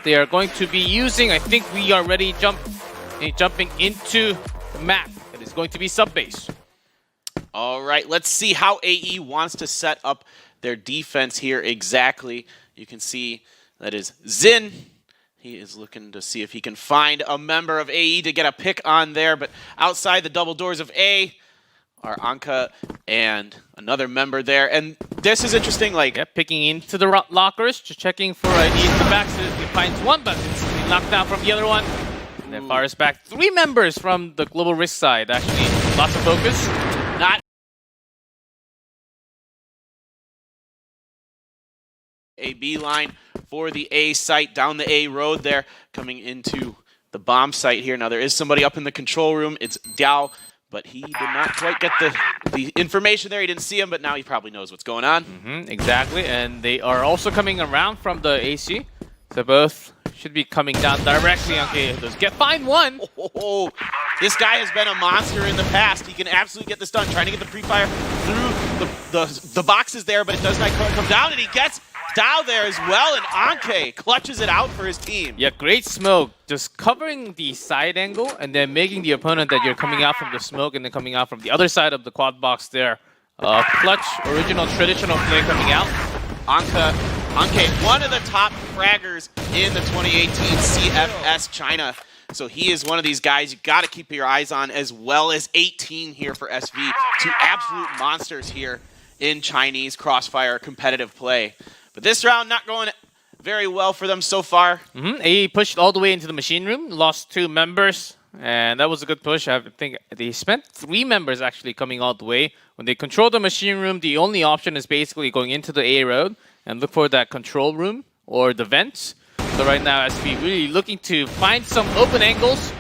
they are going to be using. I think we are ready jumping into the map. It is going to be sub-base. All right, let's see how AE wants to set up their defense here exactly. You can see that is Xin. He is looking to see if he can find a member of AE to get a pick on there, but outside the double doors of A are Anka and another member there. And this is interesting, like... Yeah, picking into the lockers, just checking for IDs in the back, so he finds one, but it's knocked down from the other one. And then fires back 3 members from the Global Risk side, actually. Lots of focus. Not a beeline for the A site, down the A road there, coming into the bomb site here. Now there is somebody up in the control room. It's Diao, but he did not quite get the information there. He didn't see him, but now he probably knows what's going on. Exactly, and they are also coming around from the AC. So both should be coming down directly. Okay, let's find one. Oh, this guy has been a monster in the past. He can absolutely get this done. Trying to get the pre-fire through the boxes there, but it does not come down, and he gets Dao there as well, and Anke clutches it out for his team. Yeah, great smoke. Just covering the side angle and then making the opponent that you're coming out from the smoke and then coming out from the other side of the quad box there. Clutch, original, traditional play coming out. Anke, one of the top fraggers in the 2018 CFS China. So he is one of these guys you got to keep your eyes on, as well as 18 here for SV. 2 absolute monsters here in Chinese Crossfire competitive play. But this round not going very well for them so far. AE pushed all the way into the machine room, lost 2 members, and that was a good push. I think they spent 3 members actually coming all the way. When they control the machine room, the only option is basically going into the A road and look for that control room or the vents. So right now, SV really looking to find some open angles.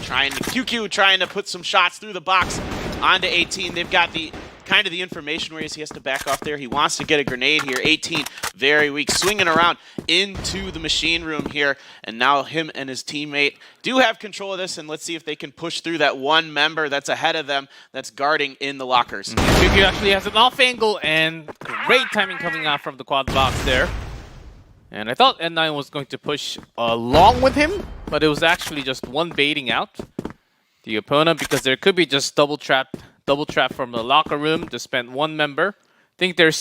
QQ trying to put some shots through the box onto 18. They've got the kind of the information where he has to back off there. He wants to get a grenade here. 18, very weak, swinging around into the machine room here. And now him and his teammate do have control of this, and let's see if they can push through that one member that's ahead of them that's guarding in the lockers. QQ actually has an off angle, and great timing coming out from the quad box there. And I thought N9 was going to push along with him, but it was actually just one baiting out the opponent, because there could be just double trap from the locker room to spend 1 member. I think it's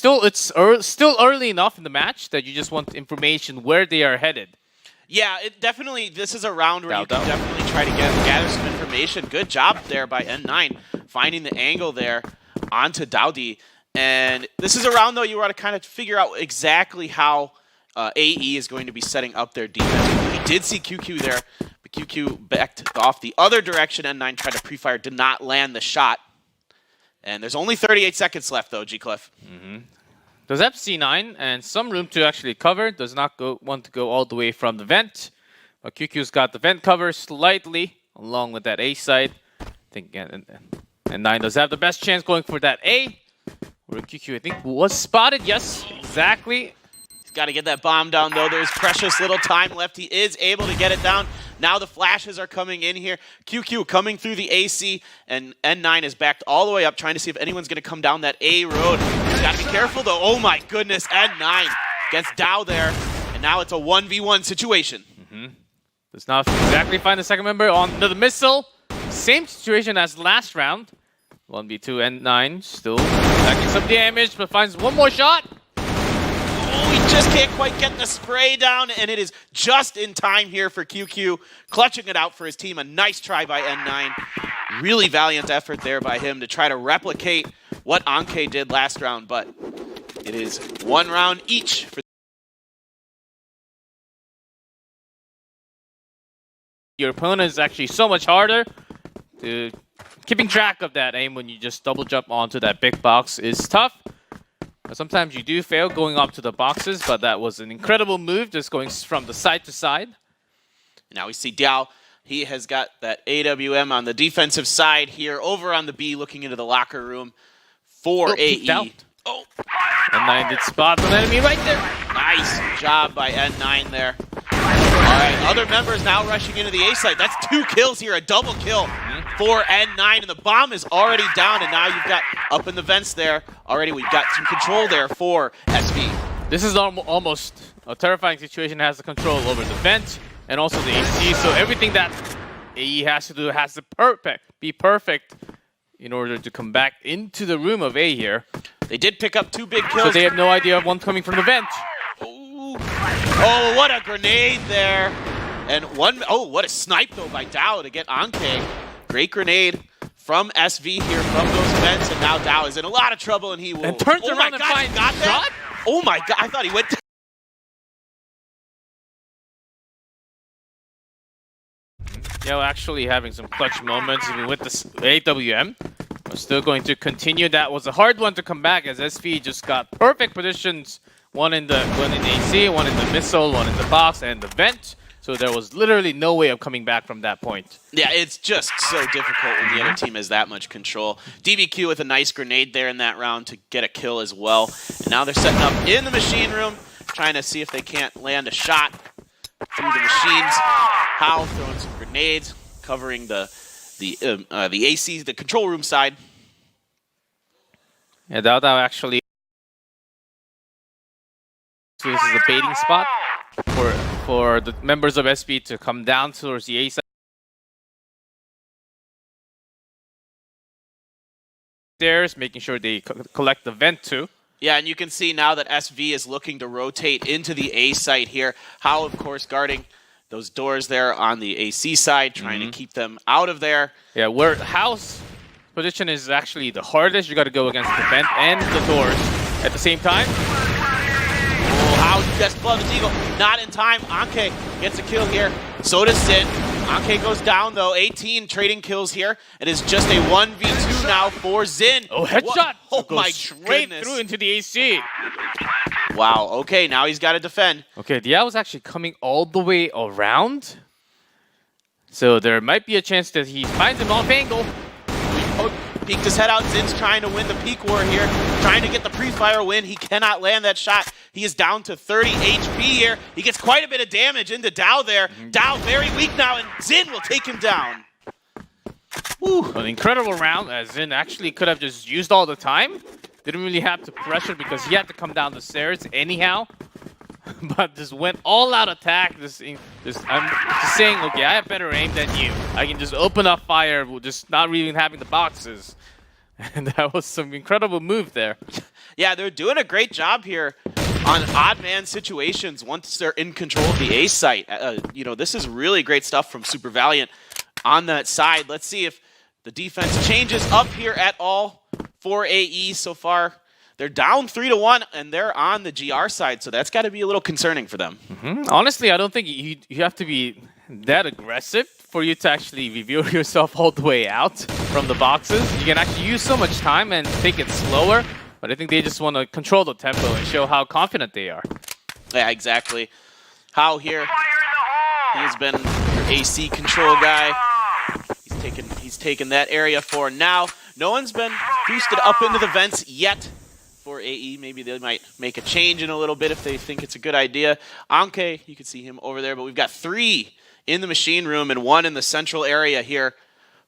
still early enough in the match that you just want information where they are headed. Yeah, this is a round where you can definitely try to gather some information. Good job there by N9, finding the angle there onto Daudi. And this is a round, though, you want to kind of figure out exactly how AE is going to be setting up their defense. We did see QQ there, but QQ backed off the other direction. N9 tried to pre-fire, did not land the shot. And there's only 38 seconds left, though, G-Cliff. Does have C9 and some room to actually cover. Does not want to go all the way from the vent. But QQ's got the vent cover slightly, along with that A side. I think and 9 does have the best chance going for that A. Where QQ, I think, was spotted. Yes, exactly. Got to get that bomb down, though. There's precious little time left. He is able to get it down. Now the flashes are coming in here. QQ coming through the AC, and N9 is backed all the way up, trying to see if anyone's going to come down that A road. He's got to be careful, though. Oh, my goodness. N9 gets Dao there, and now it's a 1v1 situation. Does not exactly find the second member on the missile. Same situation as last round. 1v2, N9 still stacking some damage, but finds one more shot. He just can't quite get the spray down, and it is just in time here for QQ, clutching it out for his team. A nice try by N9. Really valiant effort there by him to try to replicate what Anke did last round, but it is 1 round each for your opponent. Is actually so much harder. Keeping track of that aim when you just double jump onto that big box is tough. Sometimes you do fail going up to the boxes, but that was an incredible move, just going from the side to side. Now we see Diao. He has got that AWM on the defensive side here, over on the B, looking into the locker room for AE. Oh, N9 did spot an enemy right there. Nice job by N9 there. All right, other members now rushing into the A site. That's 2 kills here, a double kill for N9, and the bomb is already down, and now you've got up in the vents there already. We've got some control there for SV. This is almost a terrifying situation. Has the control over the vent and also the AC. So everything that AE has to do has to be perfect in order to come back into the room of A here. They did pick up 2 big kills. So they have no idea of one coming from the vent. Ooh. Oh, what a grenade there. And what a snipe though by Dao to get Anke. Great grenade from SV here from those vents, and now Dao is in a lot of trouble, and he will. And turns around and finds got that. Oh my god! I thought he went. Actually having some clutch moments even with this AWM. We're still going to continue. That was a hard one to come back as SV just got perfect positions. One in the AC, one in the missile, one in the box, and the vent. So there was literally no way of coming back from that point. Yeah, it's just so difficult when the other team has that much control. DBQ with a nice grenade there in that round to get a kill as well. And now they're setting up in the machine room, trying to see if they can't land a shot through the machines. How throwing some grenades, covering the AC, the control room side. Yeah, Dao actually. So this is a baiting spot for the members of SB to come down towards the A side. Stairs, making sure they collect the vent too. Yeah, and you can see now that SV is looking to rotate into the A site here. How, of course, guarding those doors there on the AC side, trying to keep them out of there. Yeah, where house position is actually the hardest. You got to go against the vent and the doors at the same time. Oh, how just blow the Eagle. Not in time. Anke gets a kill here. So does Xi'an. Anke goes down though. 18 trading kills here. It is just a 1v2 now for Xi'an. Oh, headshot! Oh my straight goodness. through into the AC. Wow, okay, now he's got to defend. Okay, Dia was actually coming all the way around. So there might be a chance that he finds him off angle. Peeked his head out. Xi'an's trying to win the peak war here. Trying to get the pre-fire win. He cannot land that shot. He is down to 30 HP here. He gets quite a bit of damage into Dao there. Dao very weak now, and Xi'an will take him down. Woo. An incredible round, as Xi'an actually could have just used all the time. Didn't really have to pressure because he had to come down the stairs anyhow. But just went all-out attack. I'm just saying, okay, I have better aim than you. I can just open up fire with just not really having the boxes. And that was some incredible move there. Yeah, they're doing a great job here on odd man situations once they're in control of the A site. This is really great stuff from Super Valiant on that side. Let's see if the defense changes up here at all for AE so far. They're down 3-1, and they're on the GR side, so that's got to be a little concerning for them. Honestly, I don't think you have to be that aggressive for you to actually reveal yourself all the way out from the boxes. You can actually use so much time and take it slower, but I think they just want to control the tempo and show how confident they are. Yeah, exactly. How here, he has been your AC control guy. He's taken that area for now. No one's been boosted up into the vents yet. For AE, maybe they might make a change in a little bit if they think it's a good idea. Anke, you can see him over there, but we've got 3 in the machine room and 1 in the central area here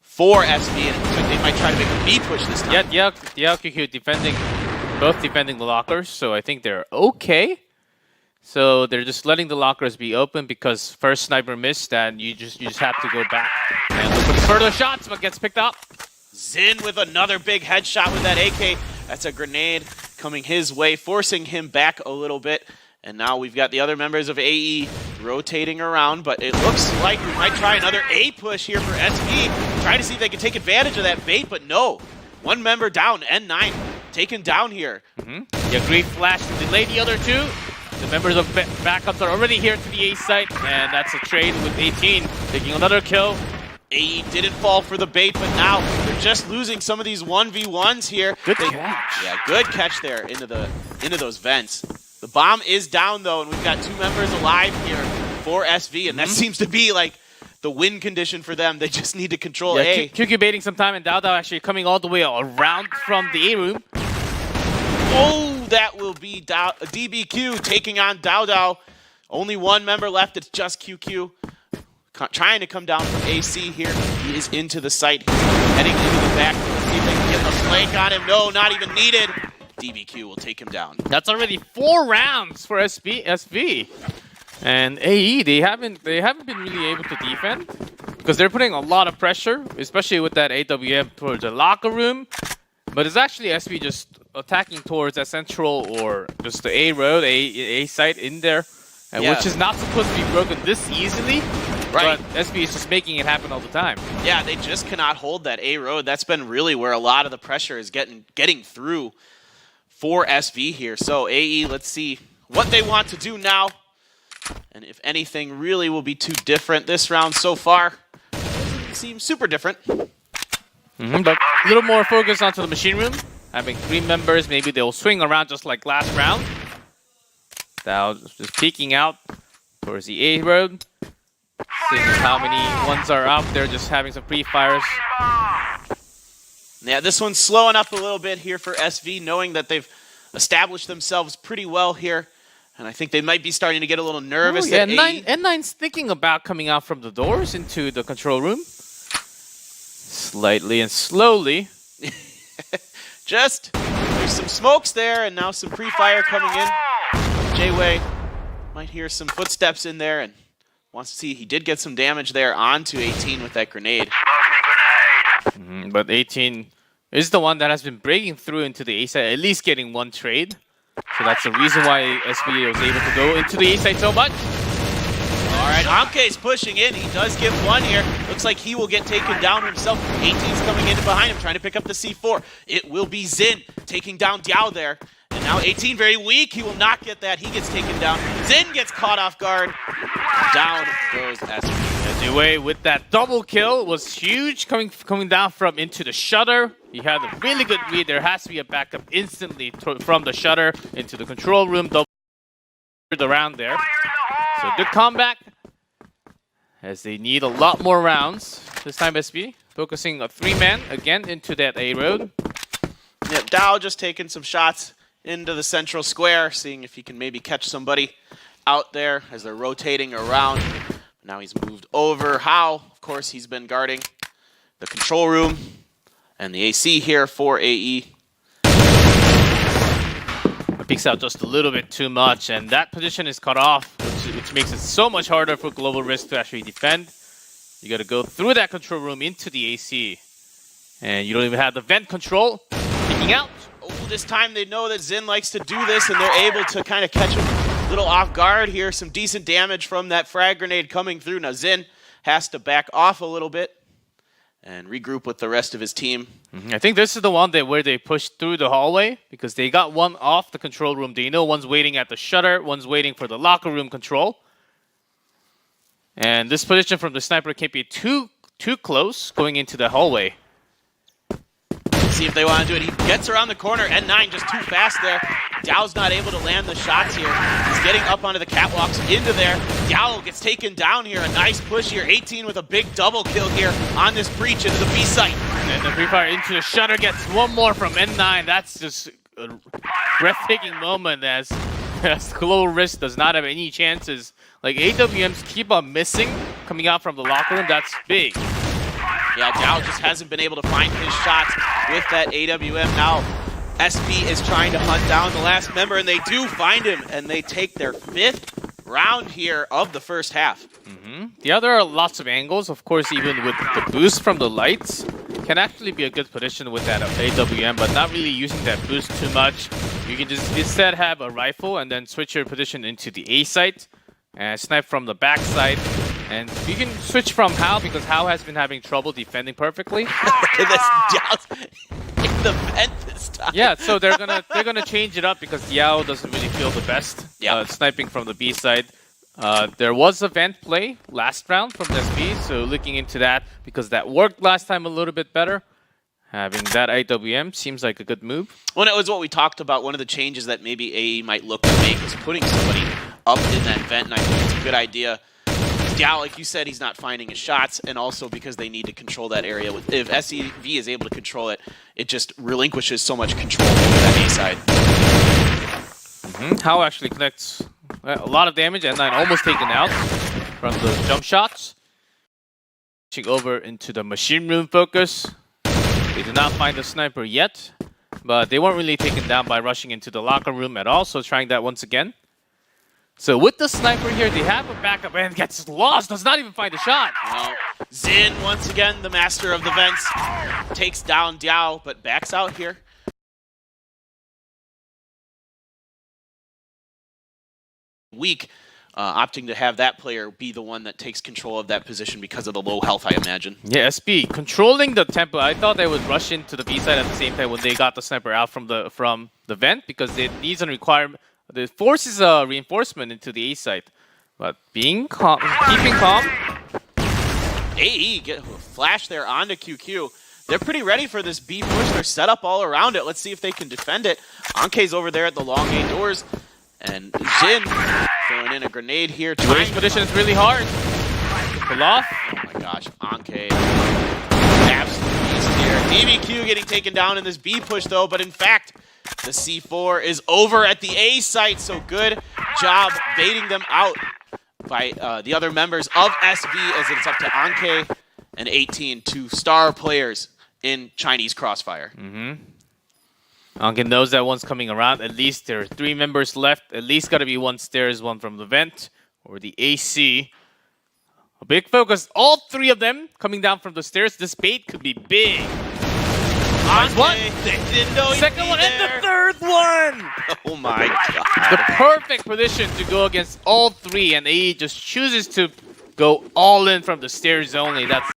for SV, and it looks like they might try to make a B push this time. Yeah, QQ both defending the lockers, so I think they're okay. So they're just letting the lockers be open because first sniper missed, and you just have to go back and look for the further shots, but gets picked up. Xi'an with another big headshot with that AK. That's a grenade coming his way, forcing him back a little bit. And now we've got the other members of AE rotating around, but it looks like we might try another A push here for SV. Trying to see if they can take advantage of that bait, but no. One member down, N9 taken down here. Yeah, great flash to delay the other 2. The members of backups are already here to the A site, and that's a trade with 18 taking another kill. AE didn't fall for the bait, but now they're just losing some of these 1v1s here. Good catch. Yeah, good catch there into those vents. The bomb is down though, and we've got 2 members alive here for SV, and that seems to be like the win condition for them. They just need to control A. QQ baiting some time, and Dao actually coming all the way around from the A room. Oh, that will be DBQ taking on Dao. Only 1 member left. It's just QQ. Trying to come down from AC here. He is into the site, heading into the back. Let's see if they can get a flank on him. No, not even needed. DBQ will take him down. That's already 4 rounds for SV. And AE, they haven't been really able to defend because they're putting a lot of pressure, especially with that AWM towards the locker room. But it's actually SV just attacking towards that central or just the A road, A site in there, which is not supposed to be broken this easily. Right. But SV is just making it happen all the time. Yeah, they just cannot hold that A road. That's been really where a lot of the pressure is getting through for SV here. So AE, let's see what they want to do now. And if anything really will be too different this round so far. Doesn't seem super different. But a little more focus onto the machine room. Having 3 members, maybe they'll swing around just like last round. Now just peeking out towards the A road. Seeing how many ones are out there, just having some pre-fires. Yeah, this one's slowing up a little bit here for SV, knowing that they've established themselves pretty well here. And I think they might be starting to get a little nervous. Yeah, N9's thinking about coming out from the doors into the control room. Slightly and slowly. Just, there's some smokes there, and now some pre-fire coming in. J-Way might hear some footsteps in there, and wants to see he did get some damage there onto 18 with that grenade. But 18 is the one that has been breaking through into the A side, at least getting 1 trade. So that's the reason why SV was able to go into the A side so much. All right, Amke's pushing in. He does get 1 here. Looks like he will get taken down himself. 18's coming in behind him, trying to pick up the C4. It will be Xin taking down Diao there. And now 18 very weak. He will not get that. He gets taken down. Xin gets caught off guard. Down goes SV. J-Way with that double kill was huge, coming down from into the shutter. He had a really good read. There has to be a backup instantly from the shutter into the control room. Double around there. So good comeback as they need a lot more rounds. This time SV focusing a 3-man again into that A road. Yeah, Dao just taking some shots into the central square, seeing if he can maybe catch somebody out there as they're rotating around. Now he's moved over. How? Of course, he's been guarding the control room and the AC here for AE. Peeks out just a little bit too much, and that position is cut off, which makes it so much harder for Global Risk to actually defend. You got to go through that control room into the AC, and you don't even have the vent control. Peeking out. Oh, this time they know that Xin likes to do this, and they're able to kind of catch him a little off guard here. Some decent damage from that frag grenade coming through. Now Xin has to back off a little bit and regroup with the rest of his team. I think this is the one where they pushed through the hallway because they got 1 off the control room. They know one's waiting at the shutter, one's waiting for the locker room control. And this position from the sniper can't be too close going into the hallway. See if they want to do it. He gets around the corner. N9 just too fast there. Diao's not able to land the shots here. He's getting up onto the catwalks into there. Diao gets taken down here. A nice push here. 18 with a big double kill here on this breach into the B site. And the pre-fire into the shutter gets 1 more from N9. That's just a breathtaking moment as Global Risk does not have any chances. Like AWMs keep on missing coming out from the locker room. That's big. Yeah, Diao just hasn't been able to find his shots with that AWM. Now, SB is trying to hunt down the last member, and they do find him, and they take their 5th round here of the first half. Yeah, there are lots of angles. Of course, even with the boost from the lights, can actually be a good position with that AWM, but not really using that boost too much. You can just instead have a rifle and then switch your position into the A site and snipe from the back side. And you can switch from Hao because Hao has been having trouble defending perfectly. Look at this, Diao's in the vent this time. Yeah, so they're gonna change it up because Diao doesn't really feel the best sniping from the B side. There was a vent play last round from SB, so looking into that because that worked last time a little bit better. Having that AWM seems like a good move. Well, it was what we talked about. One of the changes that maybe AE might look to make is putting somebody up in that vent, and I think it's a good idea. Diao, like you said, he's not finding his shots, and also because they need to control that area. If SEV is able to control it, it just relinquishes so much control over that A side. Hao actually connects a lot of damage, and then almost taken out from the jump shots. Switching over into the machine room focus. They do not find the sniper yet, but they weren't really taken down by rushing into the locker room at all, so trying that once again. So with the sniper here, they have a backup and gets lost, does not even find a shot. Well, Xin, once again, the master of the vents, takes down Diao, but backs out here. Weak, opting to have that player be the one that takes control of that position because of the low health, I imagine. Yeah, SB controlling the tempo. I thought they would rush into the B side at the same time when they got the sniper out from the vent, because it needs a requirement. It forces a reinforcement into the A side. But being calm, keeping calm. AE get a flash there onto QQ. They're pretty ready for this B push. They're set up all around it. Let's see if they can defend it. Anke's over there at the long A doors. And Xin throwing in a grenade here. The expedition is really hard. Pull off. Oh my gosh, Anke. Absolute beast here. DBQ getting taken down in this B push though, but in fact, the C4 is over at the A site, so good job baiting them out by the other members of SV, as it's up to Anke and 18, two star players in Chinese Crossfire. Anke knows that one's coming around. At least there are 3 members left. At least got to be one stairs, one from the vent or the AC. A big focus. All 3 of them coming down from the stairs. This bait could be big. One. They didn't know he'd Second be one there. and the third one. Oh my god. The perfect position to go against all 3, and AE just chooses to go all in from the stairs only. That's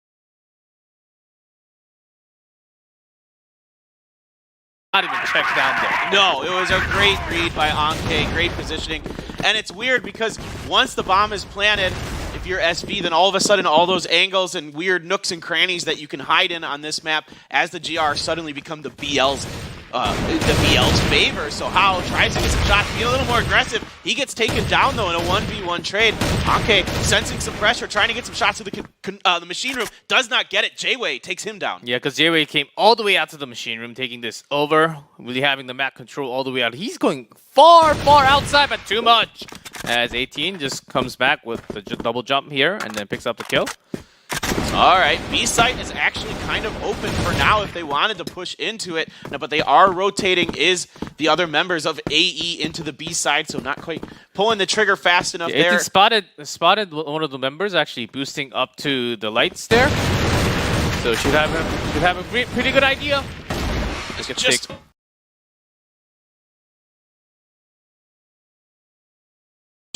not even checked down there. No, it was a great read by Anke, great positioning. And it's weird because once the bomb is planted, if you're SV, then all of a sudden all those angles and weird nooks and crannies that you can hide in on this map as the GR suddenly become the BL's favor. So Hao tries to get some shots, be a little more aggressive. He gets taken down though in a 1v1 trade. Anke sensing some pressure, trying to get some shots to the machine room, does not get it. Jaywei takes him down. Yeah, because Jaywei came all the way out to the machine room, taking this over, really having the map control all the way out. He's going far, far outside, but too much. As 18 just comes back with the double jump here and then picks up the kill. All right, B site is actually kind of open for now if they wanted to push into it. No, but they are rotating the other members of AE into the B side, so not quite pulling the trigger fast enough there. 18 spotted one of the members actually boosting up to the lights there. So should have a pretty good idea. Just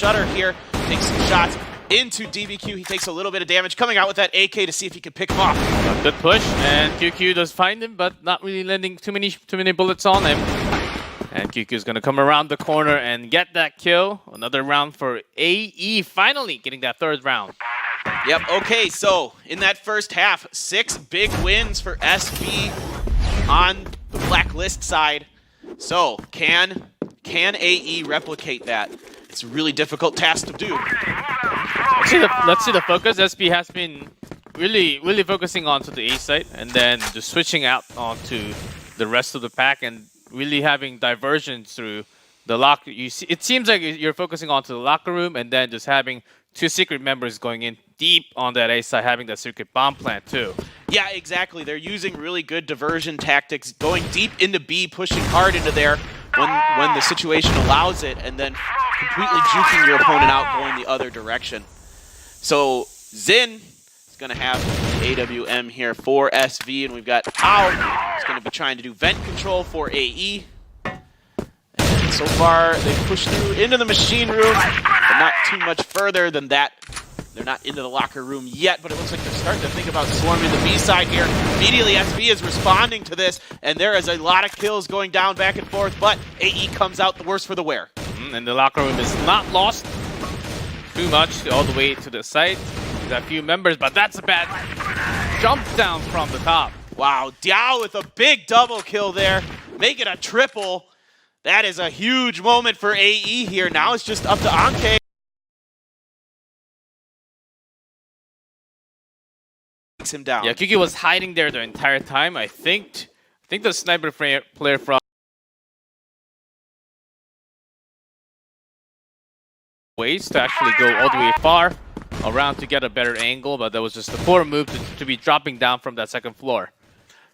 Shutter here takes some shots into DBQ. He takes a little bit of damage, coming out with that AK to see if he can pick him off. A good push, and QQ does find him, but not really landing too many bullets on him. And QQ is going to come around the corner and get that kill. Another round for AE, finally getting that 3rd round. Yep, okay, so in that first half, 6 big wins for SV on the Blacklist side. So, can AE replicate that? It's a really difficult task to do. Let's see the focus. SB has been really focusing onto the A site and then just switching out onto the rest of the pack and really having diversions through the locker. You see, it seems like you're focusing onto the locker room and then just having 2 secret members going in deep on that A site, having that secret bomb plant too. Yeah, exactly. They're using really good diversion tactics, going deep into B, pushing hard into there when the situation allows it, and then completely juking your opponent out going the other direction. So Xin is going to have the AWM here for SV, and we've got Hao who's going to be trying to do vent control for AE. And so far, they've pushed through into the machine room, but not too much further than that. They're not into the locker room yet, but it looks like they're starting to think about swarming the B side here. Immediately, SV is responding to this, and there is a lot of kills going down back and forth, but AE comes out the worse for the wear. And the locker room is not lost too much all the way to the site. There's a few members, but that's a bad jump down from the top. Wow, Diao with a big double kill there, make it a triple. That is a huge moment for AE here. Now it's just up to Anke. Him down. Yeah, QQ was hiding there the entire time. I think the sniper player from ways to actually go all the way far around to get a better angle, but that was just a poor move to be dropping down from that 2nd floor.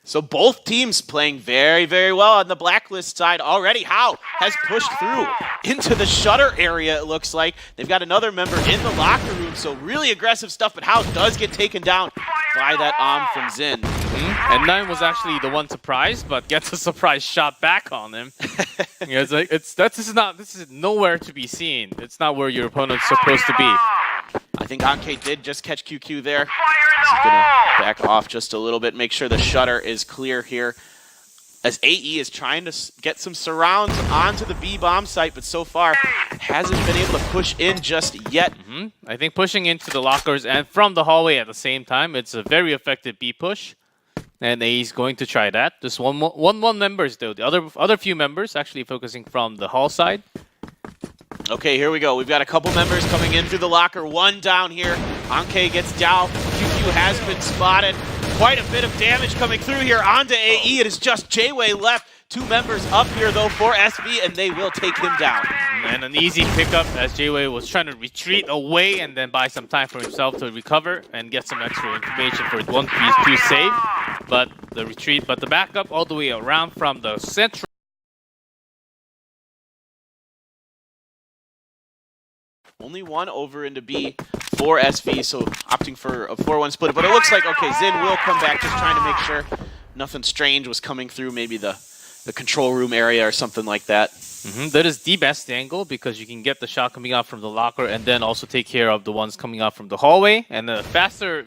So both teams playing very, very well on the blacklist side already. How has pushed through into the shutter area, it looks like. They've got another member in the locker room, so really aggressive stuff, but How does get taken down by that from Xin. And Nine was actually the one surprised, but gets a surprise shot back on him. Yeah, it's like this is nowhere to be seen. It's not where your opponent's supposed to be. I think Anke did just catch QQ there. He's gonna back off just a little bit, make sure the shutter is clear here. As AE is trying to get some surrounds onto the B bomb site, but so far hasn't been able to push in just yet. I think pushing into the lockers and from the hallway at the same time, it's a very effective B push. And AE's going to try that. Just one members though. The other few members actually focusing from the hall side. Okay, here we go. We've got a couple members coming in through the locker. One down here. Anke gets down. QQ has been spotted. Quite a bit of damage coming through here onto AE. It is just J-Way left. Two members up here, though, for SV, and they will take him down. And an easy pickup as J-Way was trying to retreat away and then buy some time for himself to recover and get some extra information for 1v2 save. But the backup all the way around from the central. Only one over into B for SV, so opting for a 4-1 split. But it looks like, okay, Xin will come back, just trying to make sure nothing strange was coming through, maybe the control room area or something like that. That is the best angle because you can get the shot coming out from the locker and then also take care of the ones coming out from the hallway and the faster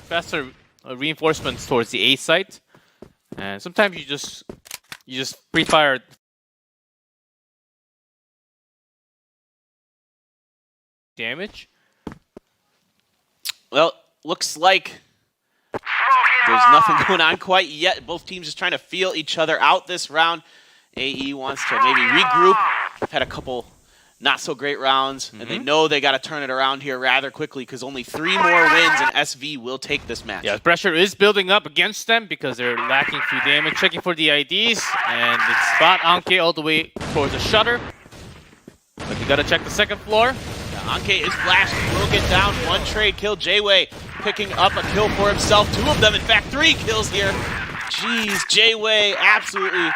reinforcements towards the A site. And sometimes you just pre-fire. Damage. Well, looks like there's nothing going on quite yet. Both teams just trying to feel each other out this round. AE wants to maybe regroup. Had a couple not so great rounds, and they know they got to turn it around here rather quickly because only 3 more wins and SV will take this match. Yeah, pressure is building up against them because they're lacking few damage. Checking for the IDs, and it's spot Anke all the way towards the shutter. But you got to check the second floor. Anke is flashed, will get down. One trade kill. J-Way picking up a kill for himself. 2 of them, in fact, 3 kills here. Jeez, J-Way absolutely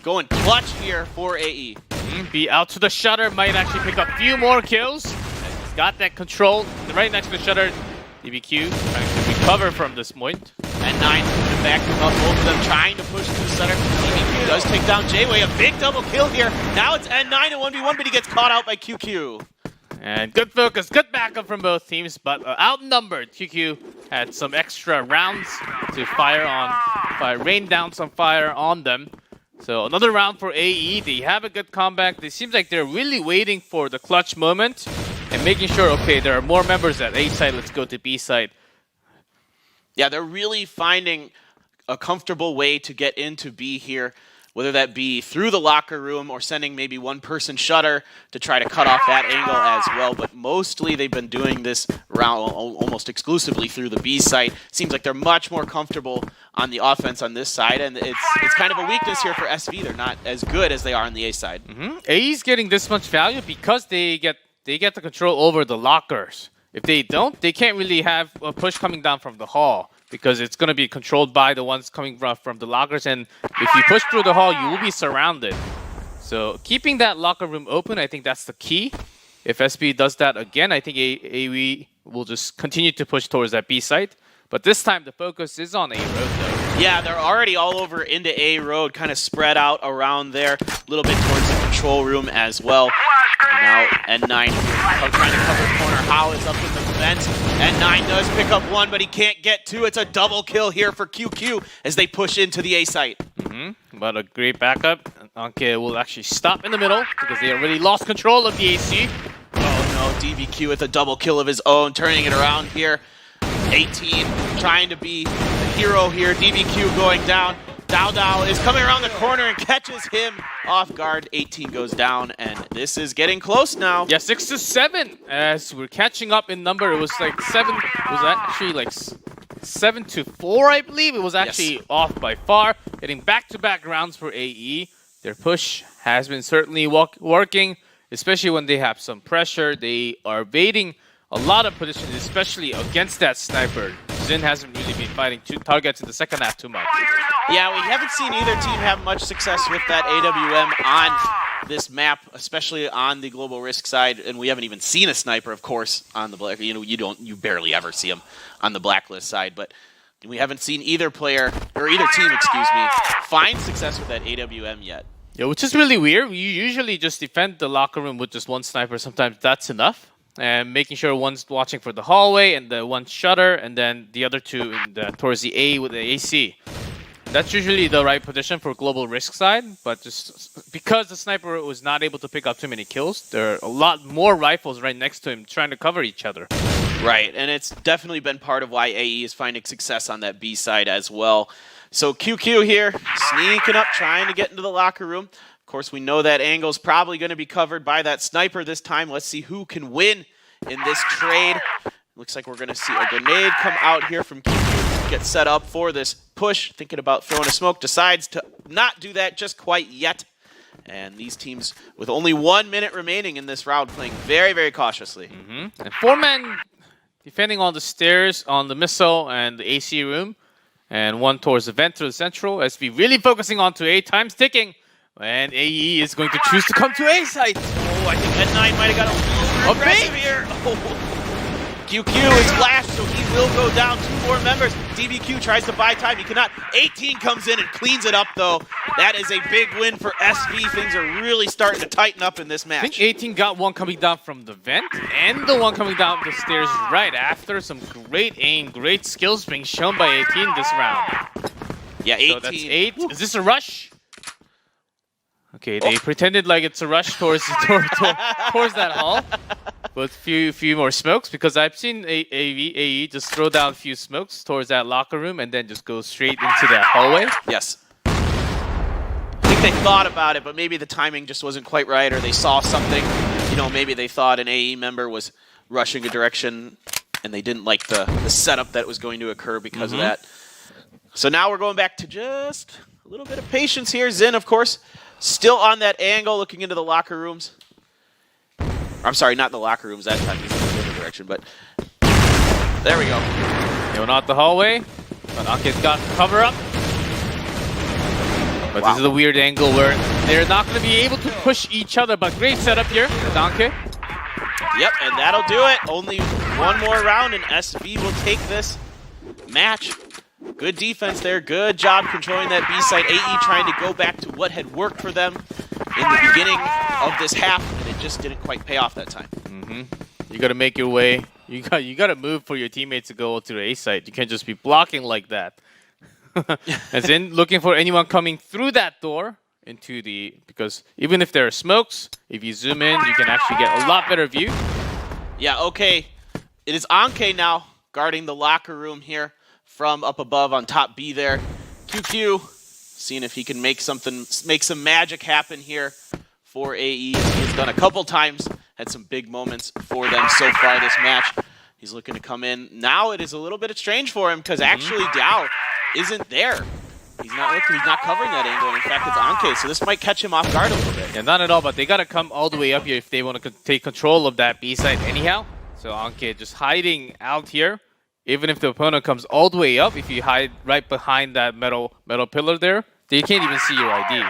going clutch here for AE. Be out to the shutter, might actually pick up a few more kills. He's got that control right next to the shutter. DBQ trying to recover from this point. And 9 to back him up, both of them trying to push to the center. DBQ does take down J-Way, a big double kill here. Now it's N9 and 1v1, but he gets caught out by QQ. And good focus, good backup from both teams, but outnumbered. QQ had some extra rounds to rain down some fire on them. So another round for AE. They have a good comeback. It seems like they're really waiting for the clutch moment and making sure, okay, there are more members at A side, let's go to B side. Yeah, they're really finding a comfortable way to get into B here, whether that be through the locker room or sending maybe one-person shutter to try to cut off that angle as well. But mostly they've been doing this round almost exclusively through the B site. Seems like they're much more comfortable on the offense on this side, and it's kind of a weakness here for SV. They're not as good as they are on the A side. AE's getting this much value because they get the control over the lockers. If they don't, they can't really have a push coming down from the hall, because it's going to be controlled by the ones coming from the lockers, and if you push through the hall, you will be surrounded. So keeping that locker room open, I think that's the key. If SB does that again, I think AE will just continue to push towards that B site. But this time, the focus is on A road, though. Yeah, they're already all over into A road, kind of spread out around there, a little bit towards the control room as well. Now N9 trying to cover the corner. How is up in the vent. N9 does pick up 1, but he can't get 2. It's a double kill here for QQ as they push into the A site. But a great backup. Anke will actually stop in the middle because they already lost control of the AC. Oh no, DBQ with a double kill of his own, turning it around here. 18 trying to be the hero here. DBQ going down. Dao is coming around the corner and catches him off guard. 18 goes down, and this is getting close now. Yeah, 6-7 as we're catching up in number. It was like 7. It was actually like 7-4, I believe. It was actually off by far. Getting back-to-back rounds for AE. Their push has been certainly working, especially when they have some pressure. They are evading a lot of positions, especially against that sniper. Xin hasn't really been fighting 2 targets in the second half too much. Yeah, we haven't seen either team have much success with that AWM on this map, especially on the global risk side, and we haven't even seen a sniper, of course, on the black. You barely ever see them on the blacklist side, but we haven't seen either player or either team, excuse me, find success with that AWM yet. Yeah, which is really weird. You usually just defend the locker room with just one sniper. Sometimes that's enough. And making sure one's watching for the hallway and the one shutter, and then the other two towards the A with the AC. That's usually the right position for global risk side, but just because the sniper was not able to pick up too many kills, there are a lot more rifles right next to him trying to cover each other. Right, and it's definitely been part of why AE is finding success on that B side as well. So QQ here, sneaking up, trying to get into the locker room. Of course, we know that angle's probably going to be covered by that sniper this time. Let's see who can win in this trade. Looks like we're going to see a grenade come out here from QQ, get set up for this push. Thinking about throwing a smoke, decides to not do that just quite yet. And these teams, with only 1 minute remaining in this round, playing very, very cautiously. And 4 men defending on the stairs, on the missile, and the AC room. And one towards the vent to the central. SV really focusing on to A, time's ticking. And AE is going to choose to come to A site. Oh, I think N9 might have got a little aggressive here. Oh. QQ is flashed, so he will go down. 2 more members. DBQ tries to buy time. He cannot. 18 comes in and cleans it up, though. That is a big win for SV. Things are really starting to tighten up in this match. I think 18 got one coming down from the vent and the one coming down the stairs right after. Some great aim, great skills being shown by 18 this round. Yeah, 18. So that's 8. Is this a rush? Okay, they pretended like it's a rush towards that hall. With few more smokes, because I've seen AE just throw down a few smokes towards that locker room and then just go straight into that hallway. Yes. I think they thought about it, but maybe the timing just wasn't quite right, or they saw something. Maybe they thought an AE member was rushing a direction and they didn't like the setup that was going to occur because of that. So now we're going back to just a little bit of patience here. Xin, of course, still on that angle, looking into the locker rooms. I'm sorry, not the locker rooms that time. He's in a different direction, but there we go. No, not the hallway. But Anke's got cover up. But this is a weird angle where they're not going to be able to push each other. But great setup here with Anke. Yep, and that'll do it. Only one more round, and SV will take this match. Good defense there. Good job controlling that B side. AE trying to go back to what had worked for them in the beginning of this half, and it just didn't quite pay off that time. You got to make your way. You got to move for your teammates to go to the A site. You can't just be blocking like that. As in, looking for anyone coming through that door into because even if there are smokes, if you zoom in, you can actually get a lot better view. Yeah, okay. It is Anke now guarding the locker room here from up above on top B there. QQ seeing if he can make some magic happen here for AE. He's done a couple times, had some big moments for them so far this match. He's looking to come in. Now it is a little bit strange for him because actually Dow isn't there. He's not looking, he's not covering that angle. In fact, it's Anke, so this might catch him off guard a little bit. Yeah, not at all, but they got to come all the way up here if they want to take control of that B side anyhow. So Anke just hiding out here. Even if the opponent comes all the way up, if you hide right behind that metal pillar there, they can't even see your ID.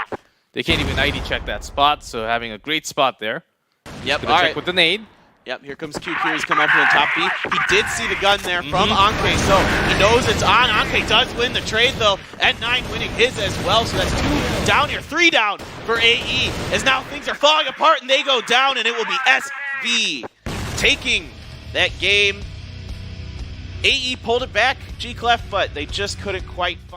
They can't even ID check that spot, so having a great spot there. Yep, all right. With the nade. Yep, here comes QQ. He's coming up to the top B. He did see the gun there from Anke, so he knows it's on. Anke does win the trade, though. N9 winning his as well, so that's 2 down here, 3 down for AE. As now things are falling apart, and they go down, and it will be SV taking that game. AE pulled it back, G-Clef, but they just couldn't quite find